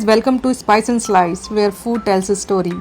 guys, welcome to Spice and Slice where food tells a story.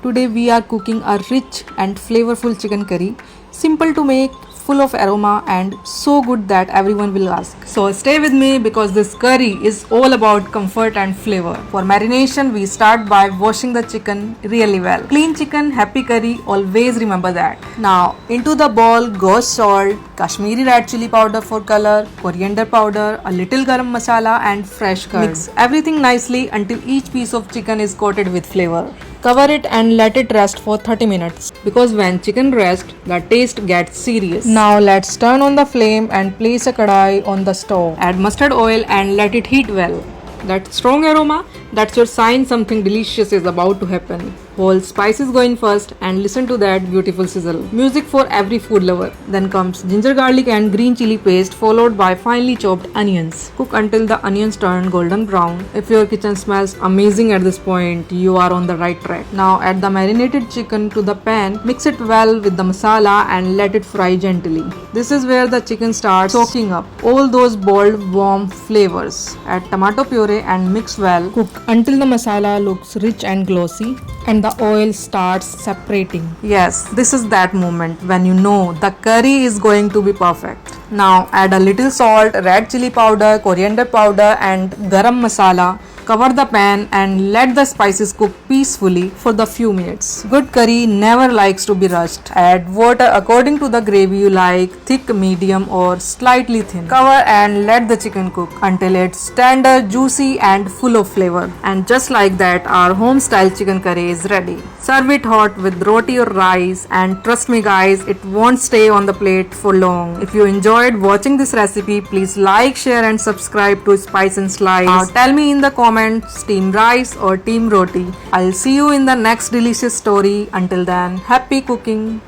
Today we are cooking a rich and flavorful chicken curry. Simple to make, full of aroma and so good that everyone will ask. So stay with me because this curry is all about comfort and flavor. For marination we start by washing the chicken really well. Clean chicken, happy curry, always remember that. Now into the bowl goes salt, Kashmiri red chili powder for color, coriander powder, a little garam masala and fresh curd. Mix everything nicely until each piece of chicken is coated with flavor. Cover it and let it rest for 30 minutes because when chicken rests, the taste gets serious. Now let's turn on the flame and place a kadai on the stove. Add mustard oil and let it heat well. That strong aroma, that's your sign something delicious is about to happen. Whole spices go in first and listen to that beautiful sizzle. Music for every food lover. Then comes ginger garlic and green chili paste followed by finely chopped onions. Cook until the onions turn golden brown. If your kitchen smells amazing at this point, you are on the right track. Now add the marinated chicken to the pan, mix it well with the masala and let it fry gently. This is where the chicken starts soaking up all those bold, warm flavors. Add tomato puree and mix well. Cook until the masala looks rich and glossy and the oil starts separating. Yes, this is that moment when you know the curry is going to be perfect. Now add a little salt, red chili powder, coriander powder and garam masala. Cover the pan and let the spices cook peacefully for the few minutes. Good curry never likes to be rushed. Add water according to the gravy you like, thick, medium or slightly thin. Cover and let the chicken cook until it's tender, juicy and full of flavor. And just like that, our home style chicken curry is ready. Serve it hot with roti or rice and trust me guys, it won't stay on the plate for long. If you enjoyed watching this recipe, please like, share and subscribe to Spice and Slice. Now tell me in the comments team rice or team roti. I'll see you in the next delicious story. Until then, happy cooking.